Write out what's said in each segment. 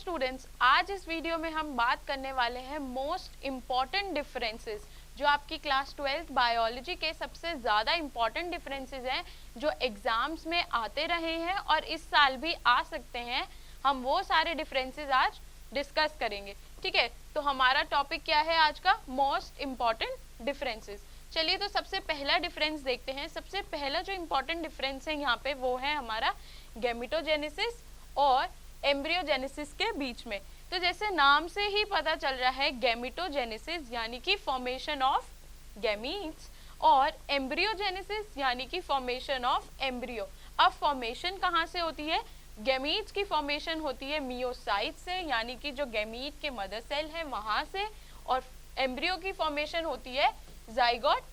Students, आज इस video में हम बात करने वाले हैं मोस्ट इम्पॉर्टेंट डिफरेंसेस जो आपकी क्लास 12th बायोलॉजी के सबसे ज़्यादा इम्पॉर्टेंट डिफरेंसेस हैं जो एग्जाम्स में आते रहे हैं और इस साल भी आ सकते हैं। हम वो सारे डिफरेंसेस आज डिस्कस करेंगे। ठीक है, तो हमारा टॉपिक क्या है आज का? Most important differences. चलिए, तो सबसे पहला डिफरेंस देखते हैं। सबसे पहला जो इम्पॉर्टेंट डिफरेंस है यहाँ पे वो है हमारा गैमेटोजेनेसिस और एम्ब्रियोजेनेसिस के बीच में। तो जैसे नाम से ही पता चल रहा है, गैमेटोजेनेसिस यानी कि फॉर्मेशन ऑफ गैमीट्स और एम्ब्रियोजेनेसिस यानी कि फॉर्मेशन ऑफ एम्ब्रियो। अब फॉर्मेशन कहाँ से होती है? गैमीट्स की फॉर्मेशन होती है मियोसाइट से, यानी कि जो गैमीट के मदर सेल है वहां से, और एम्ब्रियो की फॉर्मेशन होती है जाइगोट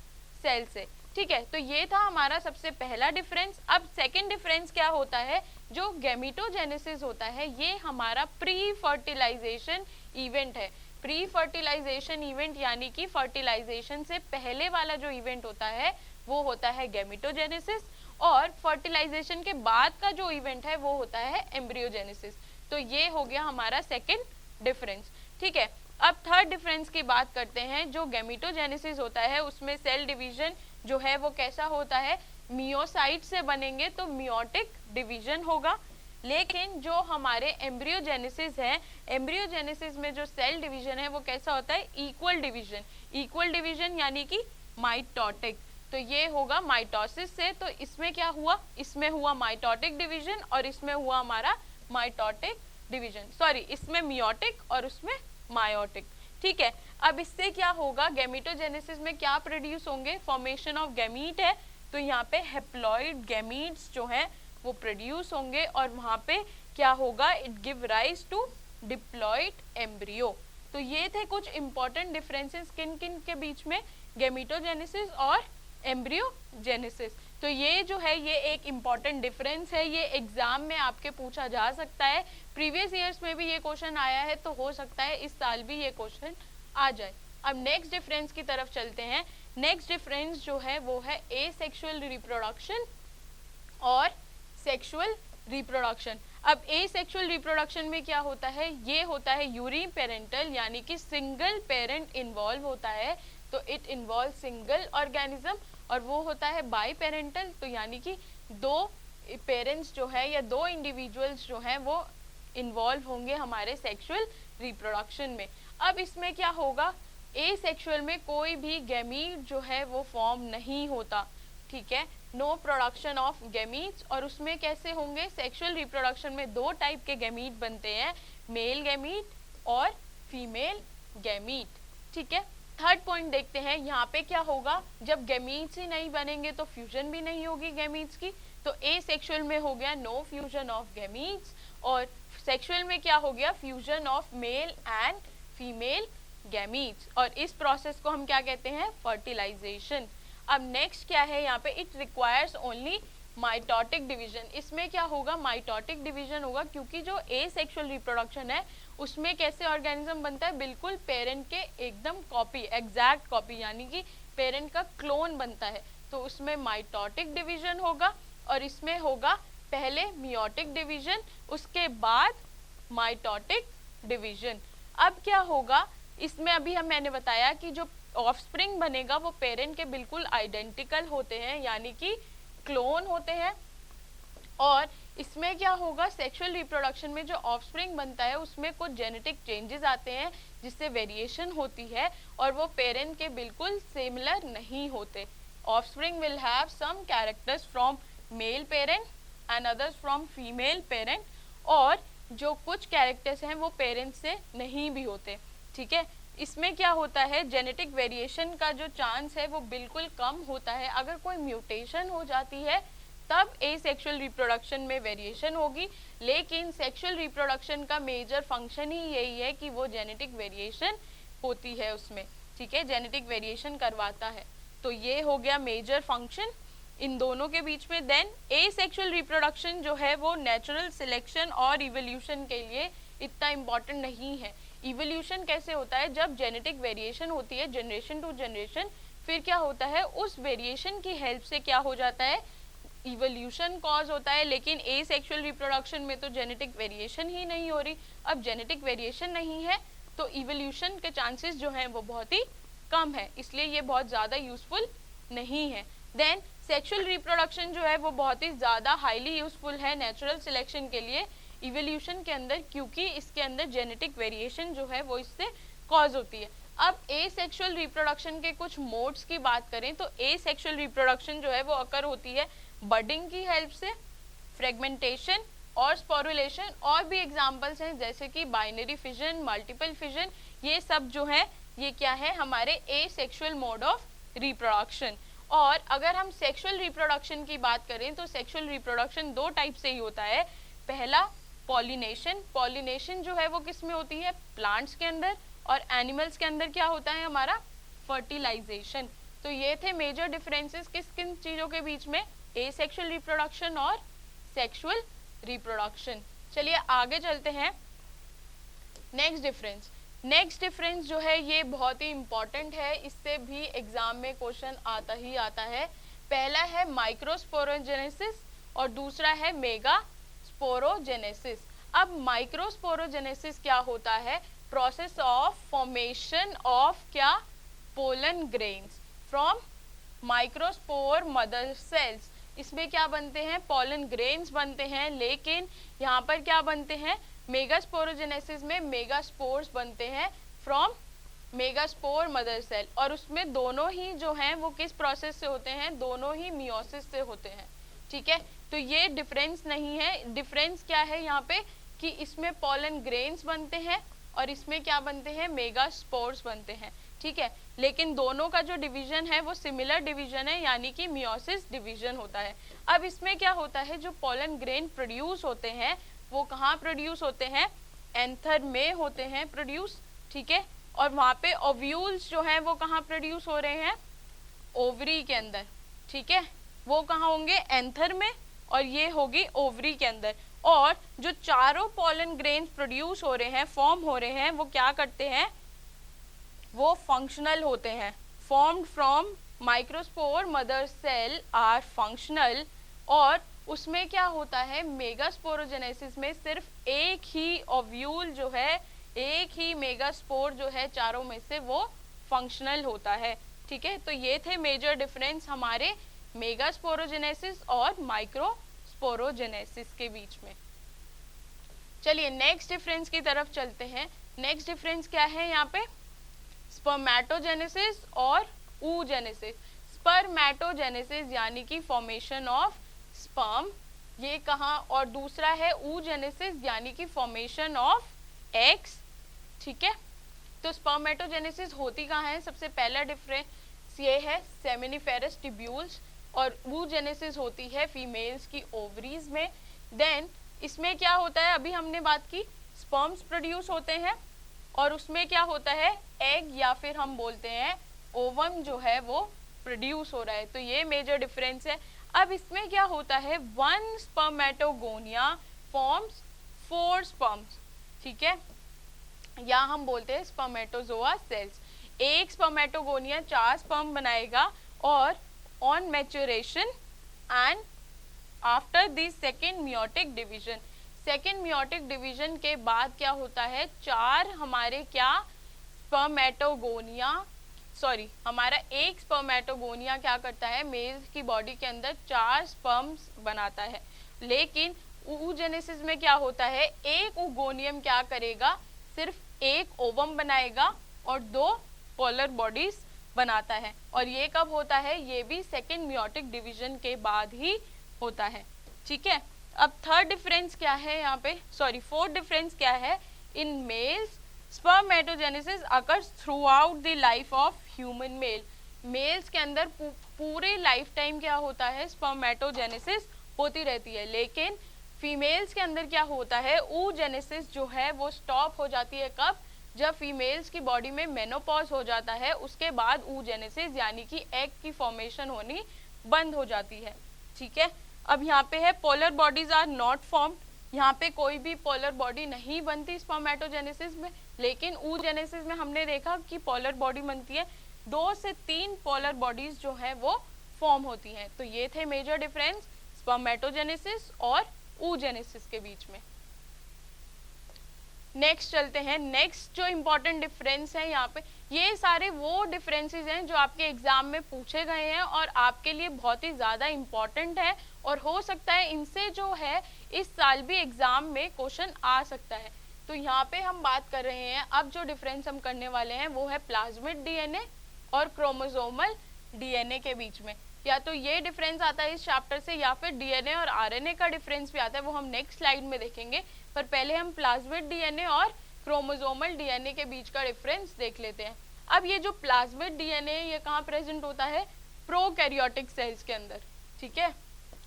सेल से। ठीक है, तो ये था हमारा सबसे पहला डिफरेंस। अब सेकंड डिफरेंस क्या होता है? जो गैमेटोजेनेसिस होता है ये हमारा प्री फर्टिलाइजेशन इवेंट है। प्री फर्टिलाइजेशन इवेंट यानी कि फर्टिलाइजेशन से पहले वाला जो इवेंट होता है वो होता है गैमेटोजेनेसिस, और फर्टिलाइजेशन के बाद का जो इवेंट है वो होता है एम्ब्रियोजेनेसिस। तो ये हो गया हमारा सेकंड डिफरेंस। ठीक है, अब थर्ड डिफरेंस की बात करते हैं। जो गैमेटोजेनेसिस होता है उसमें सेल डिवीजन जो है वो कैसा होता है? मियोसाइट से बनेंगे तो मियोटिक डिवीजन होगा। लेकिन जो हमारे एम्ब्रियोजेनेसिस है, एम्ब्रियोजेनेसिस में जो सेल डिवीजन है वो कैसा होता है? Equal division. इक्वल डिवीजन यानी कि माइटोटिक। तो ये होगा माइटोसिस से। तो इसमें क्या हुआ? इसमें हुआ माइटोटिक डिवीजन और इसमें हुआ हमारा माइटोटिक डिवीजन, सॉरी, इसमें मियोटिक और उसमें मायोटिक। ठीक है, अब इससे क्या होगा? गैमेटोजेनेसिस में क्या प्रोड्यूस होंगे? फॉर्मेशन ऑफ गैमीट है तो यहाँ पे हेप्लॉइड गैमीट्स जो हैं वो प्रोड्यूस होंगे और वहाँ पे क्या होगा? It give rise to diploid embryo. तो ये थे कुछ इंपॉर्टेंट डिफरेंसेस किन किन के बीच में? गैमेटोजेनेसिस और एम्ब्रियोजेनेसिस। तो ये जो है ये एक इम्पॉर्टेंट डिफरेंस है। ये एग्जाम में आपके पूछा जा सकता है। प्रीवियस ईयर्स में भी ये क्वेश्चन आया है तो हो सकता है इस साल भी ये क्वेश्चन आ जाए। अब नेक्स्ट डिफरेंस की तरफ चलते हैं। नेक्स्ट डिफरेंस जो है वो है एसेक्सुअल रिप्रोडक्शन और सेक्सुअल रिप्रोडक्शन। अब एसेक्सुअल रिप्रोडक्शन में क्या होता है? ये होता है यूनिपेरेंटल, यानी कि सिंगल पेरेंट इन्वॉल्व होता है। तो इट इन्वॉल्व सिंगल ऑर्गेनिज्म। और वो होता है बाई पेरेंटल, तो यानी कि दो पेरेंट्स जो है या दो इंडिविजुअल्स जो हैं वो इन्वॉल्व होंगे हमारे सेक्सुअल रिप्रोडक्शन में। अब इसमें क्या होगा? एसेक्सुअल में कोई भी गैमीट जो है वो फॉर्म नहीं होता। ठीक है, नो प्रोडक्शन ऑफ गैमीट्स। और उसमें कैसे होंगे? सेक्सुअल रिप्रोडक्शन में दो टाइप के गैमीट बनते हैं, मेल गैमीट और फीमेल गैमीट। ठीक है, थर्ड पॉइंट देखते हैं। यहाँ पे क्या होगा? जब गैमीट्स ही नहीं बनेंगे तो फ्यूजन भी नहीं होगी गैमीट्स की। तो एसेक्सुअल में हो गया नो फ्यूजन ऑफ गैमीट्स, और सेक्सुअल में क्या हो गया? Fusion of male and female gametes. और इस प्रोसेस को हम क्या कहते हैं? फर्टिलाइजेशन। अब नेक्स्ट क्या है यहाँ पे? It requires only mitotic division. इसमें क्या होगा? माइटोटिक डिवीजन होगा, क्योंकि जो एसेक्सुअल रिप्रोडक्शन है उसमें कैसे ऑर्गेनिज्म बनता है? बिल्कुल पेरेंट के एकदम कॉपी, एग्जैक्ट कॉपी, यानी कि पेरेंट का क्लोन बनता है। तो उसमें माइटोटिक डिवीजन होगा और इसमें होगा पहले मियोटिक डिवीजन, उसके बाद माइटोटिक डिवीजन। अब क्या होगा इसमें? अभी मैंने बताया कि जो ऑफस्प्रिंग बनेगा वो पेरेंट के बिल्कुल आइडेंटिकल होते हैं, यानी कि क्लोन होते हैं। और इसमें क्या होगा? सेक्सुअल रिप्रोडक्शन में जो ऑफस्प्रिंग बनता है उसमें कुछ जेनेटिक चेंजेस आते हैं जिससे वेरिएशन होती है और वो पेरेंट के बिल्कुल सिमिलर नहीं होते। Offspring will have some characters from male parent and others from female parent, और जो कुछ कैरेक्टर्स हैं वो पेरेंट से नहीं भी होते। ठीक है, इसमें क्या होता है? जेनेटिक वेरिएशन का जो चांस है वो बिल्कुल कम होता है। अगर कोई म्यूटेशन हो जाती है तब एसेक्सुअल रिप्रोडक्शन में वेरिएशन होगी, लेकिन सेक्सुअल रिप्रोडक्शन का मेजर फंक्शन ही यही है कि वो जेनेटिक वेरिएशन होती है उसमें। ठीक है, जेनेटिक वेरिएशन करवाता है। तो ये हो गया मेजर फंक्शन इन दोनों के बीच में। देन एसेक्सुअल रिप्रोडक्शन जो है वो नेचुरल सिलेक्शन और इवोल्यूशन के लिए इतना इम्पोर्टेंट नहीं है। इवोल्यूशन कैसे होता है? जब जेनेटिक वेरिएशन होती है जनरेशन टू जनरेशन, फिर क्या होता है? उस वेरिएशन की हेल्प से क्या हो जाता है? इवोल्यूशन कॉज होता है, लेकिन एसेक्सुअल रिप्रोडक्शन में तो जेनेटिक वेरिएशन ही नहीं हो रही। अब जेनेटिक वेरिएशन नहीं है तो इवोल्यूशन के चांसेस जो हैं वो बहुत ही कम है, इसलिए ये बहुत ज़्यादा यूजफुल नहीं है। देन सेक्सुअल रिप्रोडक्शन जो है वो बहुत ही ज़्यादा हाईली यूजफुल है नेचुरल सिलेक्शन के लिए इवोल्यूशन के अंदर, क्योंकि इसके अंदर जेनेटिक वेरिएशन जो है वो इससे कॉज होती है। अब एसेक्सुअल रिप्रोडक्शन के कुछ मोड्स की बात करें तो एसेक्सुअल रिप्रोडक्शन जो है वो अकर होती है बडिंग की हेल्प से, फ्रेगमेंटेशन और स्पोरुलेशन, और भी एग्जांपल्स हैं जैसे कि बाइनरी फिजन, मल्टीपल फिजन, ये सब जो है ये क्या है हमारे एसेक्सुअल मोड ऑफ रिप्रोडक्शन। और अगर हम सेक्सुअल रिप्रोडक्शन की बात करें तो सेक्सुअल रिप्रोडक्शन दो टाइप से ही होता है। पहला पॉलिनेशन, पॉलिनेशन जो है वो किस में होती है, प्लांट्स के अंदर, और एनिमल्स के अंदर क्या होता है हमारा, फर्टिलाइजेशन। तो ये थे मेजर डिफरेंसेस किस किन चीजों के बीच में, एसेक्सुअल रिप्रोडक्शन और सेक्सुअल रिप्रोडक्शन। चलिए आगे चलते हैं। नेक्स्ट डिफरेंस, नेक्स्ट डिफरेंस जो है ये बहुत ही इंपॉर्टेंट है, इससे भी एग्जाम में क्वेश्चन आता ही आता है। पहला है माइक्रोस्पोरोजेनेसिस और दूसरा है मेगा स्पोरोजेनेसिस। अब माइक्रोस्पोरोजेनेसिस क्या होता है, प्रोसेस ऑफ फॉर्मेशन ऑफ क्या, pollen grains from microspore mother cells. इसमें क्या बनते हैं, पोलन ग्रेन्स बनते हैं, लेकिन यहाँ पर क्या बनते हैं, मेगास्पोरोजेनेसिस में मेगास्पोर्स बनते हैं फ्रॉम मेगास्पोर मदर सेल, और उसमें दोनों ही जो हैं वो किस प्रोसेस से होते हैं, दोनों ही मियोसिस से होते हैं। ठीक है, तो ये डिफरेंस नहीं है। डिफरेंस क्या है यहाँ पे कि इसमें पोलन ग्रेन्स बनते हैं और इसमें क्या बनते हैं, मेगास्पोर्स बनते हैं। ठीक है, लेकिन दोनों का जो डिवीजन है वो सिमिलर डिवीजन है, यानी कि मियोसिस डिवीजन होता है। अब इसमें क्या होता है, जो पोलन ग्रेन प्रोड्यूस होते हैं वो कहाँ प्रोड्यूस होते हैं, एंथर में होते हैं प्रोड्यूस। ठीक है, और वहाँ पे ओव्यूल्स जो हैं वो कहाँ प्रोड्यूस हो रहे हैं, ओवरी के अंदर। ठीक है, वो कहाँ होंगे, एंथर में, और ये होगी ओवरी के अंदर। और जो चारों पोलन ग्रेन्स प्रोड्यूस हो रहे हैं, फॉर्म हो रहे हैं, वो क्या करते हैं, वो फंक्शनल होते हैं। Formed from microspore mother cell are functional. और उसमें क्या होता है, मेगास्पोरोजेनेसिस में सिर्फ एक ही ओव्यूल जो है, एक ही मेगास्पोर जो है चारों में से वो फंक्शनल होता है। ठीक है, तो ये थे मेजर डिफरेंस हमारे मेगास्पोरोजेनेसिस और माइक्रोस्पोरोजेनेसिस के बीच में। चलिए नेक्स्ट डिफरेंस की तरफ चलते हैं। नेक्स्ट डिफरेंस क्या है यहाँ पे, स्पर्मेटोजेनेसिस और oogenesis। स्पर्मेटोजेनेसिस यानी कि फॉर्मेशन ऑफ स्पर्म, ये कहाँ, और दूसरा है oogenesis यानी कि फॉर्मेशन ऑफ एग्स। ठीक है, तो स्पर्मेटोजेनेसिस होती कहाँ है, सबसे पहला डिफरेंस ये है सेमिनिफेरस ट्यूब्यूल्स, और oogenesis होती है फीमेल्स की ओवरीज में। देन इसमें क्या होता है, अभी हमने बात की, स्पर्म्स प्रोड्यूस होते हैं और उसमें क्या होता है, एग या फिर हम बोलते हैं ओवम जो है वो प्रोड्यूस हो रहा है। तो ये मेजर डिफरेंस है। अब इसमें क्या होता है, वन स्पर्मेटोगोनिया फॉर्म्स 4 स्पर्म्स। ठीक है, या हम बोलते हैं स्पर्मेटोजोआ सेल्स। एक स्पर्मेटोगोनिया 4 स्पर्म बनाएगा, और on maturation and after the second meiotic division, second meiotic division के बाद क्या होता है, 4 हमारे क्या स्पर्मेटोगोनिया, हमारा एक स्पर्मेटोगोनिया क्या करता है, मेल की बॉडी के अंदर 4 स्पर्म्स बनाता है। लेकिन oogenesis में क्या होता है, एक ओगोनियम क्या करेगा, सिर्फ एक ओवम बनाएगा और 2 पोलर बॉडीज बनाता है। और ये कब होता है, ये भी सेकेंड मियोटिक डिवीजन के बाद ही होता है। ठीक है, अब थर्ड डिफरेंस क्या है यहाँ पे, फोर्थ डिफरेंस क्या है, in males spermatogenesis occurs throughout the life of human male. Males के अंदर पूरे लाइफ टाइम क्या होता है, स्पर्मेटोजेनेसिस होती रहती है, लेकिन फीमेल्स के अंदर क्या होता है, oogenesis जो है वो स्टॉप हो जाती है। कब, जब फीमेल्स की बॉडी में मेनोपॉज हो जाता है, उसके बाद oogenesis यानी कि एग की फॉर्मेशन होनी बंद हो जाती है। ठीक है, अब यहाँ पे है polar bodies are not formed, यहाँ पे कोई भी पोलर बॉडी नहीं बनती स्पर्मेटोजेनेसिस में, लेकिन oogenesis में हमने देखा कि पोलर बॉडी बनती है, 2 से 3 पोलर बॉडीज जो है वो फॉर्म होती हैं। तो ये थे मेजर डिफरेंस स्पर्मेटोजेनेसिस और oogenesis के बीच में। नेक्स्ट चलते हैं। नेक्स्ट जो इम्पोर्टेंट डिफरेंस है यहाँ पे, ये सारे वो डिफरेंसेस हैं जो आपके एग्जाम में पूछे गए हैं और आपके लिए बहुत ही ज़्यादा इम्पोर्टेंट है और हो सकता है इनसे जो है इस साल भी एग्जाम में क्वेश्चन आ सकता है। तो यहाँ पे हम बात कर रहे हैं, अब जो डिफरेंस हम करने वाले हैं वो है प्लाज्मिड डीएनए और क्रोमोसोमल डीएनए के बीच में। या तो ये डिफरेंस आता है इस चैप्टर से या फिर डीएनए और आरएनए का डिफरेंस भी आता है, वो हम नेक्स्ट स्लाइड में देखेंगे। पर पहले हम प्लाज्मिड डीएनए और क्रोमोसोमल डीएनए के बीच का डिफरेंस देख लेते हैं। अब ये जो प्लाज्मिड डीएनए ये कहाँ प्रेजेंट होता है? प्रोकैरियोटिक सेल्स के अंदर, ठीक है।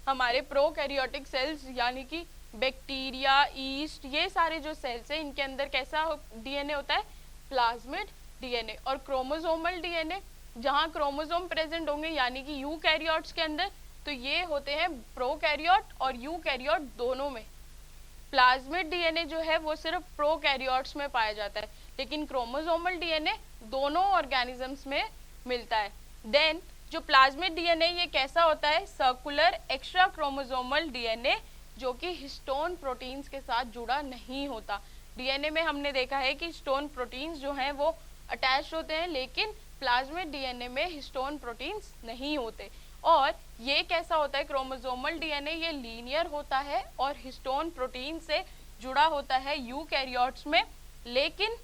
हमारे प्रोकैरियोटिक सेल्स यानी कि बैक्टीरिया, ईस्ट, ये सारे जो सेल्स हैं इनके अंदर कैसा डीएनए होता है? Plasmid DNA. और क्रोमोसोमल डीएनए, जहाँ क्रोमोसोम प्रेजेंट होंगे यानी कि यूकैरियोट्स के अंदर, तो ये होते हैं प्रोकैरियोट और यूकैरियोट दोनों में। प्लाज्मिड डीएनए जो है वो सिर्फ प्रोकैरियोट्स में पाया जाता है, लेकिन क्रोमोसोमल डीएनए दोनों ऑर्गेनिजम्स में मिलता है। देन जो प्लाज्मिड डीएनए ये कैसा होता है? सर्कुलर एक्स्ट्रा क्रोमोसोमल डीएनए, जो कि हिस्टोन प्रोटीन्स के साथ जुड़ा नहीं होता। डीएनए में हमने देखा है कि हिस्टोन प्रोटीन्स जो हैं वो अटैच होते हैं, लेकिन प्लाज्मिड डीएनए में हिस्टोन प्रोटीन्स नहीं होते। और ये कैसा होता है? क्रोमोसोमल डीएनए ये लीनियर होता है और हिस्टोन प्रोटीन से जुड़ा होता है यूकैरियोट्स में, लेकिन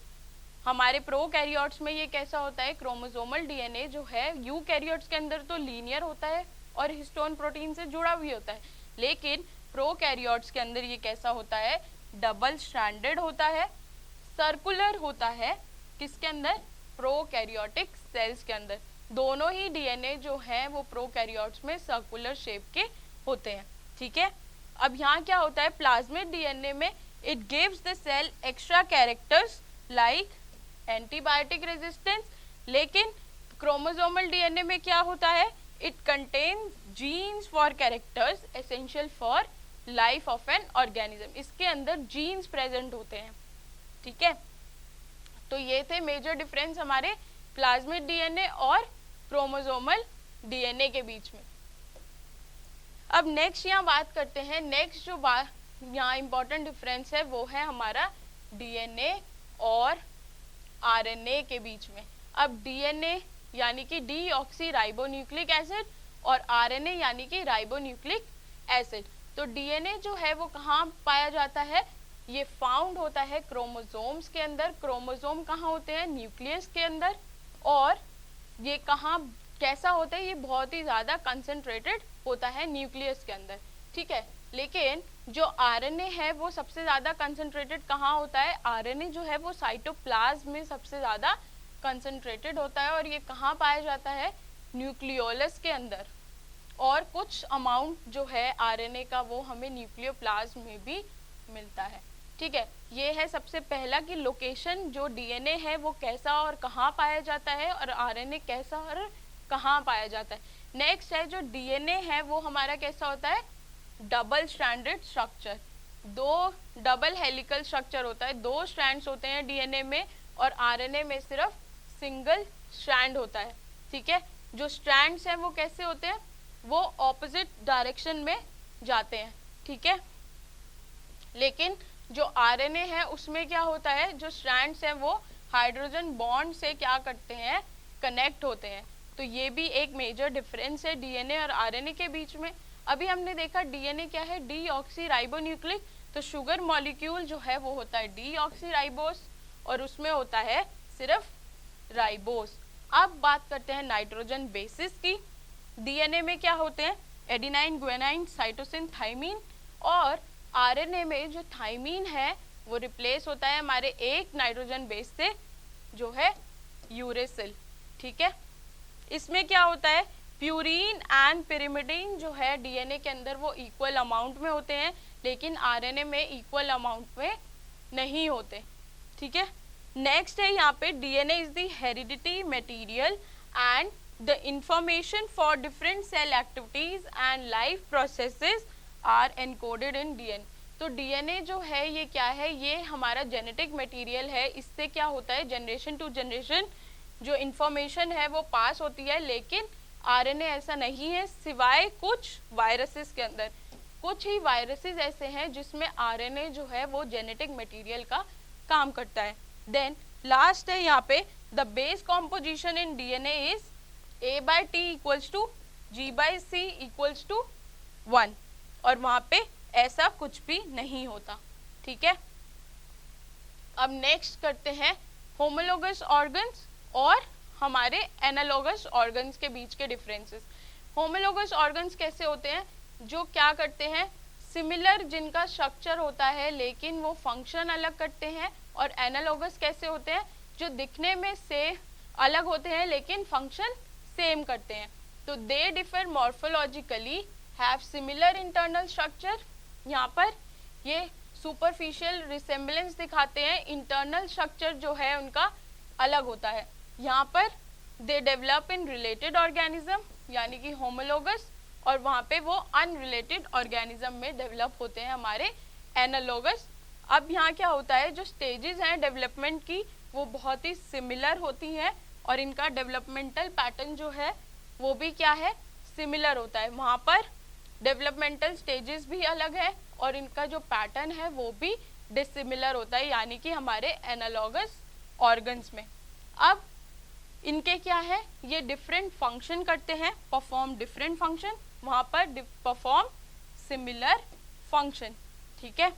हमारे प्रोकैरियोट्स में ये कैसा होता है? क्रोमोसोमल डीएनए जो है यूकैरियोट्स के अंदर तो लीनियर होता है और हिस्टोन प्रोटीन से जुड़ा भी होता है, लेकिन प्रोकैरियोट्स के अंदर ये कैसा होता है? डबल स्ट्रैंडेड होता है, सर्कुलर होता है। किसके अंदर? प्रोकैरियोटिक सेल्स के अंदर। दोनों ही डीएनए जो है वो प्रोकैरियोट्स में सर्कुलर शेप के होते हैं, ठीक है। अब यहाँ क्या होता है? प्लाज्मिड डीएनए में it gives the cell extra characters like antibiotic resistance, लेकिन क्रोमोसोमल डीएनए में क्या होता है? It contains genes for characters essential for life of an organism. इसके अंदर जीन्स प्रेजेंट होते हैं, ठीक है। तो ये थे मेजर डिफरेंस हमारे प्लाज्मिड डीएनए और क्रोमोसोमल डीएनए के बीच में। अब नेक्स्ट यहाँ बात करते हैं, नेक्स्ट जो यहाँ इंपॉर्टेंट डिफरेंस है वो है हमारा डीएनए और आरएनए के बीच में। अब डीएनए यानी कि डीऑक्सी राइबोन्यूक्लिक एसिड और आरएनए यानी कि राइबोन्यूक्लिक एसिड। तो डीएनए जो है वो कहाँ पाया जाता है? ये फाउंड होता है क्रोमोसोम्स के अंदर। क्रोमोसोम कहाँ होते हैं? न्यूक्लियस के अंदर। और ये कहाँ कैसा होता है? ये बहुत ही ज़्यादा कंसंट्रेटेड होता है न्यूक्लियस के अंदर, ठीक है। लेकिन जो आरएनए है वो सबसे ज़्यादा कंसंट्रेटेड कहाँ होता है? आरएनए जो है वो साइटोप्लाज्म में सबसे ज़्यादा कंसंट्रेटेड होता है और ये कहाँ पाया जाता है? न्यूक्लियोलस के अंदर। और कुछ अमाउंट जो है आरएनए का वो हमें न्यूक्लियोप्लाज्म में भी मिलता है, ठीक है। ये है सबसे पहला कि लोकेशन जो डीएनए है वो कैसा और कहाँ पाया जाता है और आरएनए कैसा और कहाँ पाया जाता है। नेक्स्ट है जो डीएनए है वो हमारा कैसा होता है? डबल स्ट्रैंडेड स्ट्रक्चर, दो डबल हेलिकल स्ट्रक्चर होता है, दो स्ट्रैंड्स होते हैं डीएनए में, और आरएनए में सिर्फ सिंगल स्ट्रैंड होता है, ठीक है। जो स्ट्रैंड्स हैं वो कैसे होते हैं? वो ऑपोजिट डायरेक्शन में जाते हैं, ठीक है। लेकिन जो आरएनए है उसमें क्या होता है? जो स्ट्रैंड्स हैं वो हाइड्रोजन बॉन्ड से क्या करते हैं? कनेक्ट होते हैं। तो ये भी एक मेजर डिफरेंस है डीएनए और आरएनए के बीच में। अभी हमने देखा डीएनए क्या है? Deoxy ribonucleic. तो शुगर मॉलिक्यूल जो है वो होता है डीऑक्सी राइबोस और उसमें होता है सिर्फ राइबोस। अब बात करते हैं नाइट्रोजन बेसिस की। डीएनए में क्या होते हैं? Adenine, guanine, cytosine, thymine. और आरएनए में जो थाइमीन है वो रिप्लेस होता है हमारे एक नाइट्रोजन बेस से जो है यूरेसिल, ठीक है। इसमें क्या होता है? प्यूरीन एंड पिरिमिडीन जो है डीएनए के अंदर वो इक्वल अमाउंट में होते हैं, लेकिन आरएनए में इक्वल अमाउंट में नहीं होते, ठीक है। नेक्स्ट है यहाँ पे DNA is the heredity material and the information for different cell activities and life processes are encoded in DNA. तो डीएनए जो है ये क्या है? ये हमारा जेनेटिक मटेरियल है। इससे क्या होता है? जनरेशन टू जनरेशन जो इंफॉर्मेशन है वो पास होती है, लेकिन आरएनए ऐसा नहीं है, सिवाय कुछ वायरसेस के अंदर। कुछ ही वायरसेस ऐसे हैं जिसमें आरएनए जो है वो जेनेटिक मटेरियल का काम करता है। देन लास्ट है यहाँ पे, the base composition in DNA is A/T equals to G/C equals to 1, और वहां पे ऐसा कुछ भी नहीं होता। ठीक है, अब नेक्स्ट करते हैं होमोलोगस ऑर्गन्स और हमारे एनालॉगस ऑर्गन्स के बीच के डिफरेंसेस। होमोलोगस ऑर्गन्स कैसे होते हैं? जो क्या करते हैं, सिमिलर जिनका स्ट्रक्चर होता है लेकिन वो फंक्शन अलग करते हैं। और एनालॉगस कैसे होते हैं? जो दिखने में से अलग होते हैं लेकिन फंक्शन सेम करते हैं। तो they differ morphologically, have similar internal structure. यहाँ पर ये सुपरफिशियल रिसेम्बलेंस दिखाते हैं, इंटरनल स्ट्रक्चर जो है उनका अलग होता है। यहाँ पर they develop in related organism यानी कि होमोलोगस, और वहाँ पे वो अनरिलेटेड ऑर्गेनिज्म में डेवलप होते हैं हमारे एनालॉगस। अब यहाँ क्या होता है, जो स्टेजेस हैं डेवलपमेंट की वो बहुत ही सिमिलर होती हैं, और इनका डेवलपमेंटल पैटर्न जो है वो भी क्या है, सिमिलर होता है। वहाँ पर डेवलपमेंटल स्टेजेस भी अलग है और इनका जो पैटर्न है वो भी डिसिमिलर होता है, यानी कि हमारे एनालॉगस ऑर्गन्स में। अब इनके क्या है, ये डिफरेंट फंक्शन करते हैं, परफॉर्म डिफरेंट फंक्शन, वहाँ पर परफॉर्म सिमिलर फंक्शन। ठीक है,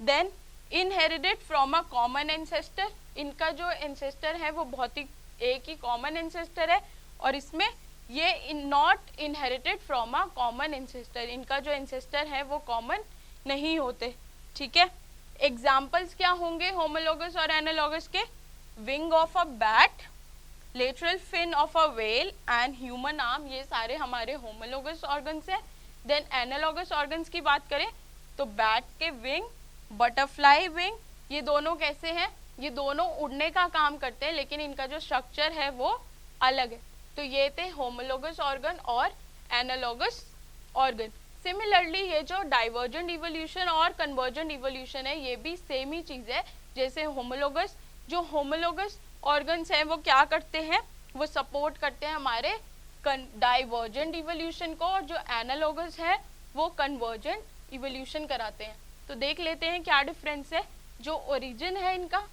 then inherited from a common ancestor, इनका जो एंसेस्टर है वो बहुत ही एक ही कॉमन एंसेस्टर है, और इसमें ये not inherited from a common ancestor, इनका जो एंसेस्टर है वो कॉमन नहीं होते। ठीक है, एग्जाम्पल्स क्या होंगे होमोलोगस और एनालॉगस के? Wing of a bat, lateral fin of a whale and human arm, ये सारे हमारे होमोलोगस ऑर्गन्स हैं। देन एनालॉगस ऑर्गन्स की बात करें तो बैट के विंग, बटरफ्लाई विंग, ये दोनों कैसे हैं, ये दोनों उड़ने का काम करते हैं लेकिन इनका जो स्ट्रक्चर है वो अलग है। तो ये थे होमोलोगस ऑर्गन और एनालॉगस ऑर्गन। सिमिलरली ये जो डाइवर्जेंट इवोल्यूशन और कन्वर्जेंट इवोल्यूशन है ये भी सेम ही चीज़ है जैसे होमोलोगस। जो होमोलोगस ऑर्गन्स हैं वो क्या करते हैं, वो सपोर्ट करते हैं हमारे डाइवर्जेंट इवोल्यूशन को, और जो एनालॉगस है वो कन्वर्जेंट इवोल्यूशन कराते हैं। तो देख लेते हैं क्या डिफरेंस है। जो ओरिजिन है इनका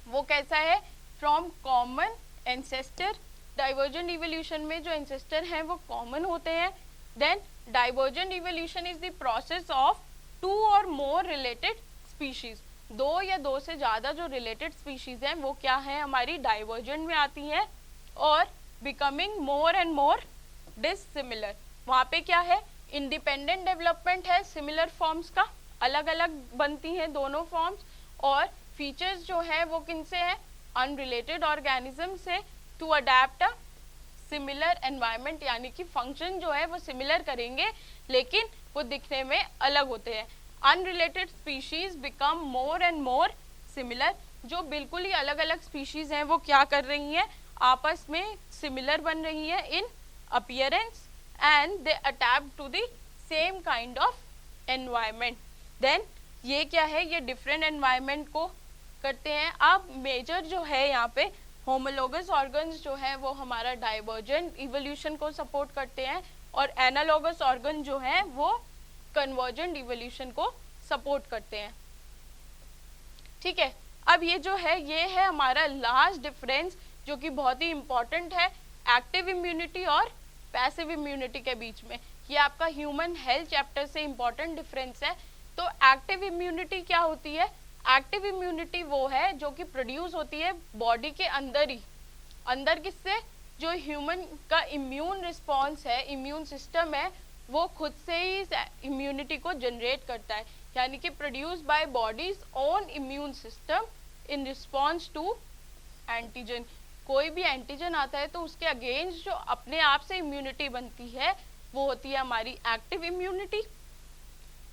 वो कैसा है, from common ancestor. Divergent evolution में जो एंसेस्टर हैं वो कॉमन होते हैं। Then divergent evolution is the process of 2 और मोर रिलेटेड स्पीशीज, 2 या 2 से ज़्यादा जो रिलेटेड स्पीशीज हैं वो क्या है, हमारी डाइवर्जेंट में आती हैं और becoming more and more dissimilar. वहाँ पे क्या है, इंडिपेंडेंट डेवलपमेंट है सिमिलर फॉर्म्स का, अलग अलग बनती हैं दोनों फॉर्म्स, और फीचर्स जो है वो किनसे है, अनरिलेटेड ऑर्गेनिज्म से, to adapt a similar environment, यानी कि फंक्शन जो है वो सिमिलर करेंगे लेकिन वो दिखने में अलग होते हैं। Unrelated species become more and more similar, जो बिल्कुल ही अलग अलग स्पीशीज हैं वो क्या कर रही हैं, आपस में सिमिलर बन रही हैं in appearance and they adapt to the same kind of environment. Then ये क्या है, ये डिफरेंट एनवायरनमेंट को करते हैं। अब मेजर जो है यहाँ पे होमोलोगस ऑर्गन्स जो है वो हमारा डाइवर्जेंट इवोल्यूशन को सपोर्ट करते हैं, और एनालॉगस ऑर्गन जो है वो कन्वर्जेंट इवोल्यूशन को सपोर्ट करते हैं। ठीक है, अब ये जो है ये है हमारा लास्ट डिफरेंस जो कि बहुत ही इंपॉर्टेंट है एक्टिव इम्यूनिटी और पैसिव इम्यूनिटी के बीच में। ये आपका ह्यूमन हेल्थ चैप्टर से इंपॉर्टेंट डिफरेंस है। तो एक्टिव इम्यूनिटी क्या होती है, एक्टिव इम्यूनिटी वो है जो कि प्रोड्यूस होती है बॉडी के अंदर ही, अंदर किससे, जो ह्यूमन का इम्यून रिस्पॉन्स है, इम्यून सिस्टम है, वो खुद से ही इम्यूनिटी को जनरेट करता है, यानी कि produce by body's own immune system in response to antigen. कोई भी एंटीजन आता है तो उसके अगेंस्ट जो अपने आप से इम्यूनिटी बनती है वो होती है हमारी एक्टिव इम्यूनिटी।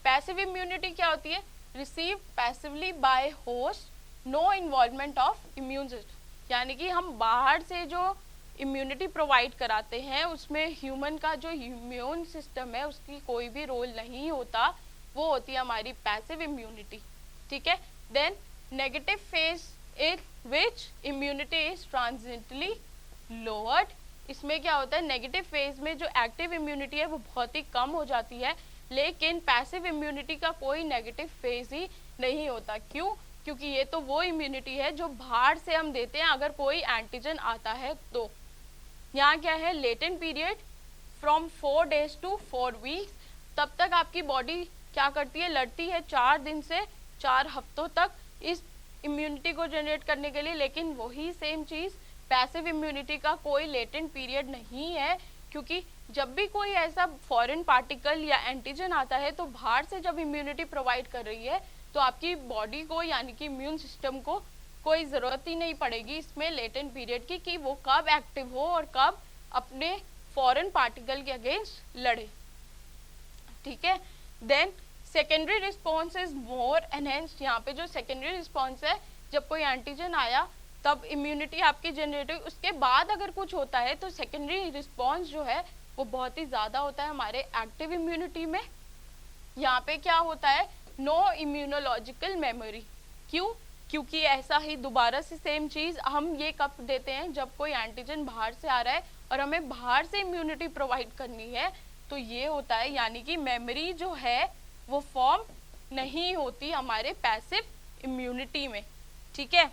पैसिव इम्यूनिटी क्या होती है, receive passively by host, no involvement of immune system, यानी कि हम बाहर से जो इम्यूनिटी प्रोवाइड कराते हैं उसमें ह्यूमन का जो इम्यून सिस्टम है उसकी कोई भी रोल नहीं होता, वो होती है हमारी पैसिव इम्यूनिटी। ठीक है, then negative phase in which immunity is transiently lowered, इसमें क्या होता है, नेगेटिव फेज में जो एक्टिव इम्यूनिटी है वो बहुत ही कम हो जाती है, लेकिन पैसिव इम्यूनिटी का कोई नेगेटिव फेज ही नहीं होता। क्यों? क्योंकि ये तो वो इम्यूनिटी है जो बाहर से हम देते हैं अगर कोई एंटीजन आता है तो। यहाँ क्या है, latent period from 4 days to 4 weeks, तब तक आपकी बॉडी क्या करती है, लड़ती है 4 दिन से 4 हफ्तों तक इस इम्यूनिटी को जनरेट करने के लिए। लेकिन वही सेम चीज़ पैसिव इम्यूनिटी का कोई लेटेंट पीरियड नहीं है, क्योंकि जब भी कोई ऐसा फॉरेन पार्टिकल या एंटीजन आता है तो बाहर से जब इम्यूनिटी प्रोवाइड कर रही है तो आपकी बॉडी को यानी कि इम्यून सिस्टम को कोई ज़रूरत ही नहीं पड़ेगी इसमें लेटेंट पीरियड की कि वो कब एक्टिव हो और कब अपने फॉरेन पार्टिकल के अगेंस्ट लड़े। ठीक है, then secondary response is more enhanced. यहाँ पे जो सेकेंडरी रिस्पॉन्स है, जब कोई एंटीजन आया तब इम्यूनिटी आपकी जनरेट हुई, उसके बाद अगर कुछ होता है तो सेकेंडरी रिस्पॉन्स जो है वो बहुत ही ज़्यादा होता है हमारे एक्टिव इम्यूनिटी में। यहाँ पे क्या होता है, नो इम्यूनोलॉजिकल मेमोरी। क्यों? क्योंकि ऐसा ही दोबारा से सेम चीज़ हम ये कब देते हैं, जब कोई एंटीजन बाहर से आ रहा है और हमें बाहर से इम्यूनिटी प्रोवाइड करनी है, तो ये होता है यानी कि मेमोरी जो है वो फॉर्म नहीं होती हमारे पैसिव इम्यूनिटी में। ठीक है,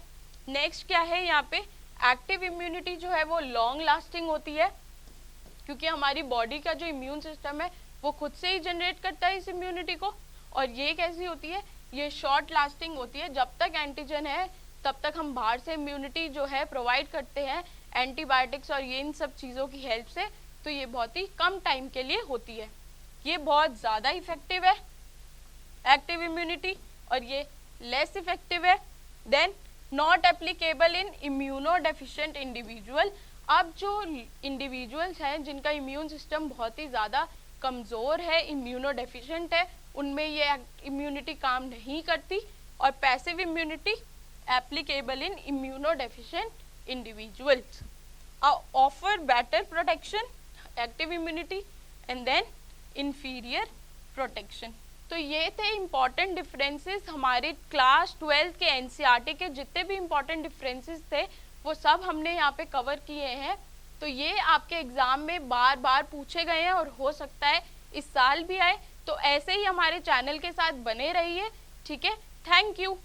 नेक्स्ट क्या है, यहाँ पे एक्टिव इम्यूनिटी जो है वो लॉन्ग लास्टिंग होती है, क्योंकि हमारी बॉडी का जो इम्यून सिस्टम है वो खुद से ही जनरेट करता है इस इम्यूनिटी को। और ये कैसी होती है, ये शॉर्ट लास्टिंग होती है, जब तक एंटीजन है तब तक हम बाहर से इम्यूनिटी जो है प्रोवाइड करते हैं एंटीबायोटिक्स और ये इन सब चीज़ों की हेल्प से, तो ये बहुत ही कम टाइम के लिए होती है। ये बहुत ज़्यादा इफेक्टिव है एक्टिव इम्यूनिटी और ये लेस इफेक्टिव है। Then not applicable in immuno deficient individual. अब जो इंडिविजुअल्स हैं जिनका इम्यून सिस्टम बहुत ही ज़्यादा कमज़ोर है, इम्यूनो डेफिशिएंट है, उनमें ये इम्यूनिटी काम नहीं करती। और passive immunity applicable in immuno deficient individuals, offer better protection active immunity and then inferior protection. तो ये थे इम्पॉर्टेंट डिफरेंसेस हमारे क्लास 12 के एनसीईआरटी के जितने भी इम्पॉर्टेंट डिफरेंसेस थे वो सब हमने यहाँ पे कवर किए हैं। तो ये आपके एग्ज़ाम में बार बार पूछे गए हैं और हो सकता है इस साल भी आए। तो ऐसे ही हमारे चैनल के साथ बने रहिए। ठीक है, थैंक यू।